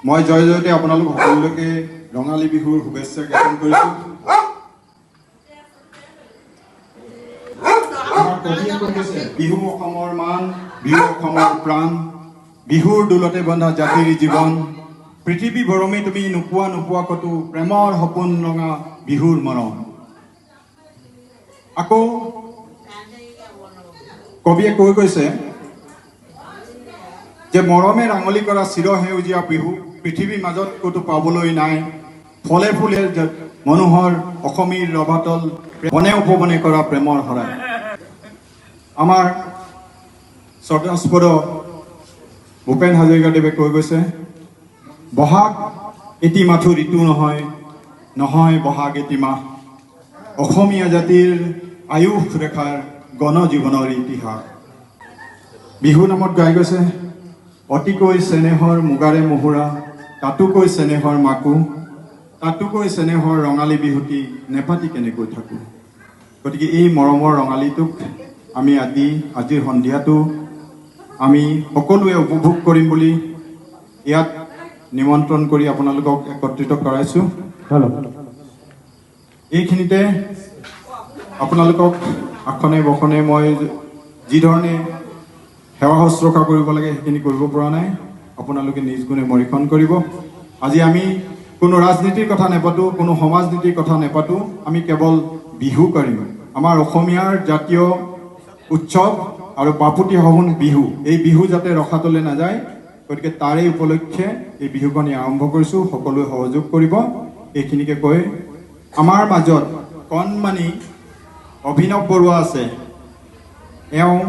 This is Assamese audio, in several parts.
মই জয় জয়তে আপোনালোক সকলোকে ৰঙালী বিহুৰ শুভেচ্ছা জ্ঞাপন কৰিছোঁ। বিহু অসমৰ মান, বিহু অসমৰ প্ৰাণ, বিহুৰ দোলতে বন্ধা জাতিৰ জীৱন, পৃথিৱী ভৰমে তুমি নোপোৱা কতো প্ৰেমৰ সপোন ৰঙা বিহুৰ মৰম। আকৌ কবিয়ে কৈ গৈছে যে মৰমে ৰাঙলী কৰা চিৰ সেউজীয়া বিহু পৃথিৱীৰ মাজত কতো পাবলৈ নাই। ফলে ফুলে মনোহৰ অসমীৰ ৰভাতল, বনে উপবনে কৰা প্ৰেমৰ শৰাই। আমাৰ শ্ৰদ্ধাস্পদ ভূপেন হাজৰিকাদেৱে কৈ গৈছে, বহাগ এটি মাথো ঋতু নহয়, নহয় বহাগ এটি মাহ, অসমীয়া জাতিৰ আয়ুস ৰেখাৰ গণ জীৱনৰ ইতিহাস। বিহু নামত গাই গৈছে, অতিকৈ চেনেহৰ মুগাৰে মুহুৰা, তাতোকৈ চেনেহৰ মাকো, তাতোকৈ চেনেহৰ ৰঙালী বিহুটি নেপাতি কেনেকৈ থাকোঁ। গতিকে এই মৰমৰ ৰঙালীটোক আমি আজিৰ সন্ধিয়াটো আমি সকলোৱে উপভোগ কৰিম বুলি ইয়াত নিমন্ত্ৰণ কৰি আপোনালোকক একত্ৰিত কৰাইছোঁ। এইখিনিতে আপোনালোকক আসনে বসনে মই যি ধৰণে সেৱা শুশ্ৰূষা কৰিব লাগে সেইখিনি কৰিব পৰা নাই, আপোনালোকে নিজ গুণে মৰীক্ষণ কৰিব। আজি আমি কোনো ৰাজনীতিৰ কথা নেপাতোঁ, কোনো সমাজ নীতিৰ কথা নেপাতোঁ, আমি কেৱল বিহু কৰিম। আমাৰ অসমীয়াৰ জাতীয় উৎসৱ আৰু বাপুতি সাহোন বিহু, এই বিহু যাতে ৰখাতলৈ নাযায়, গতিকে তাৰে উপলক্ষে এই বিহুকণি আৰম্ভ কৰিছোঁ। সকলোৱে সহযোগ কৰিব। এইখিনিকে কৈ আমাৰ মাজত কণমানি অভিনৱ বৰুৱা আছে, এওঁ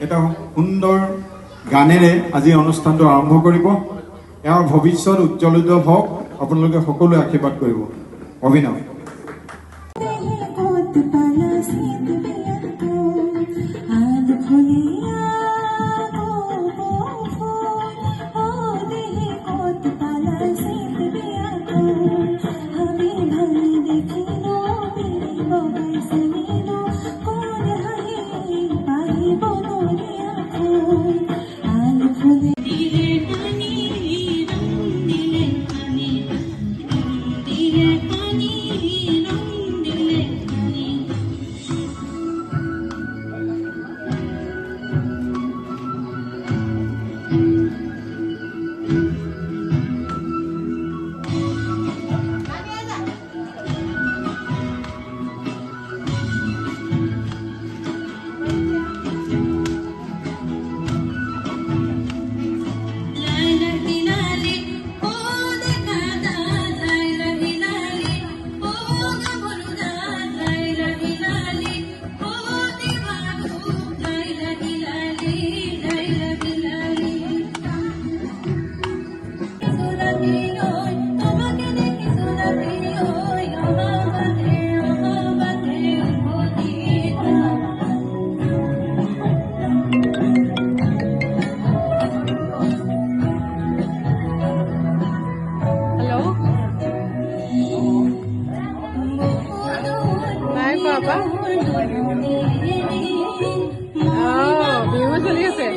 এটা সুন্দৰ গানেৰে আজি অনুষ্ঠানটো আৰম্ভ কৰিব। এওঁৰ ভৱিষ্যত উজ্জ্বলিত হওক, আপোনালোকে সকলোৱে আশীৰ্বাদ কৰিব। অভিনৱ। বিহু চলি আছে।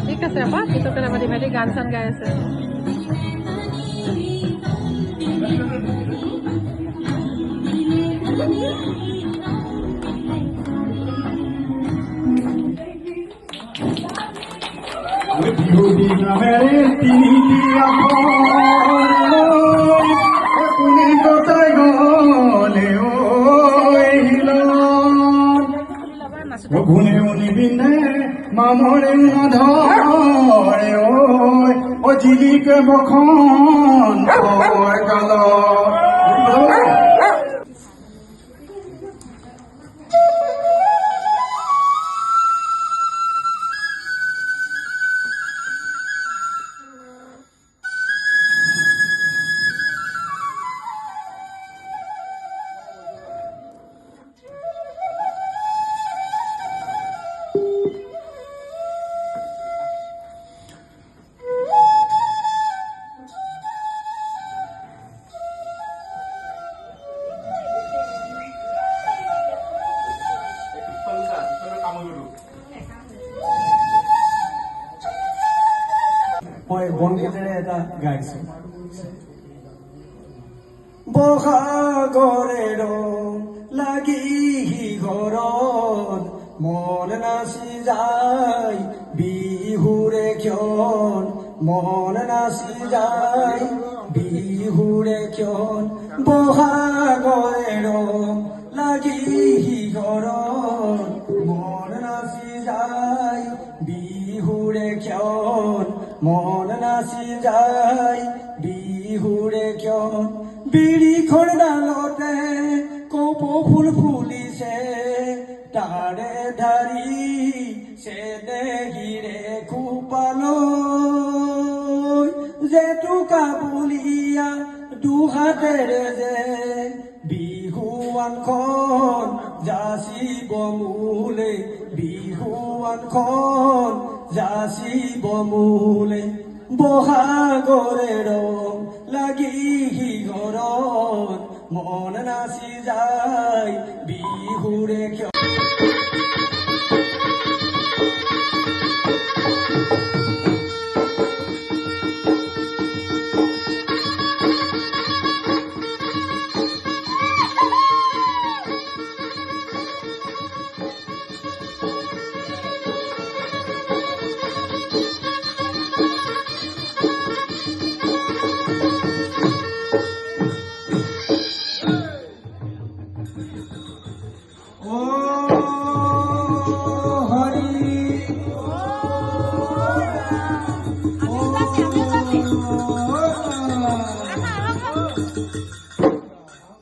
ঠিক আছে, apa পিছতে নাপাতি ভাইটি গান চান গাই আছে। মামৰে নধৰে ঐ জিলিকে বখন গালত মই বনগীতেৰে এটা গাইছো বহাগৰে ৰং লাগি ঘৰত মন নাচি যায় বিহুৰে ক্ষণ মন নাচি যায় বিহুৰে ক্ষণ বহাগৰে ৰং লাগি ঘৰত মন নাচি যায় বিহুৰে ক্ষণ মন নাচি যায় বিহুৰে ক্ষণ বিৰিখৰ ডালতে কপৌ ফুল ফুলিছে তাৰে ধাৰি চেনেহীৰে খোপালৈ জেতুকা বুলিয়া দুহাতেৰে যে বিহুৱানখন যাচিব মোলে বিহুৱানখন যাচিব মোলে বহাগৰে ৰং লাগি ঘৰত মন নাচি যায় বিহুৰে ক্ষণ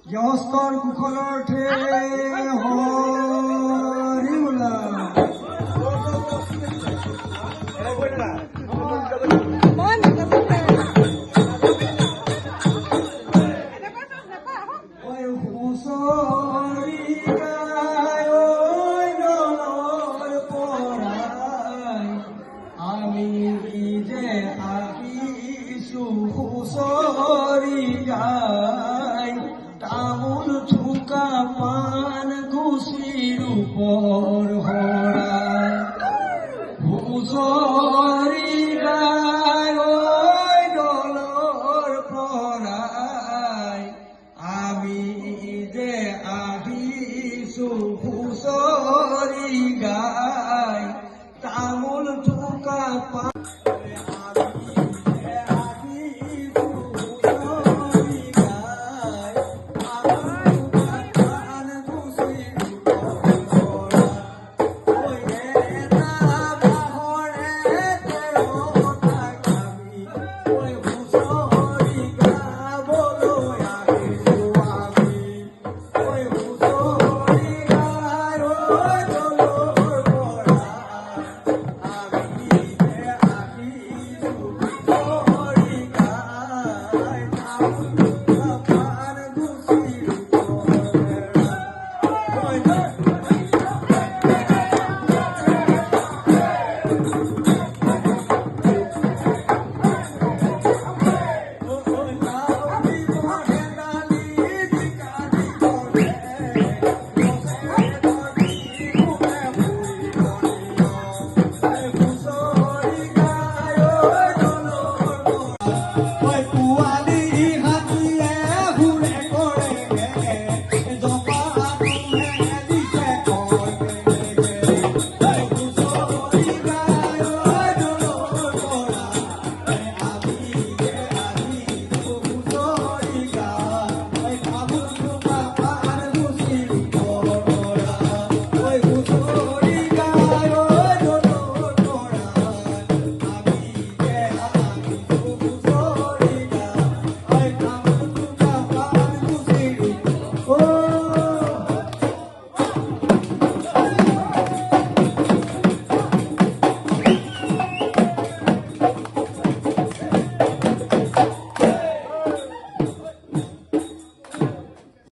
গৃহস্থৰ কুশলৰ ঠে হৰি ওলা হুঁচৰি গায় নলৰ পৰাই আমি যে আহিছো হুঁচৰি গায় তামোল থোকা পান গুচিৰ ওপৰ হৰাই হুঁচৰি গায় দলৰ পৰাই আমি যে আহিছো হুঁচৰি গায় তামোল থোকা পান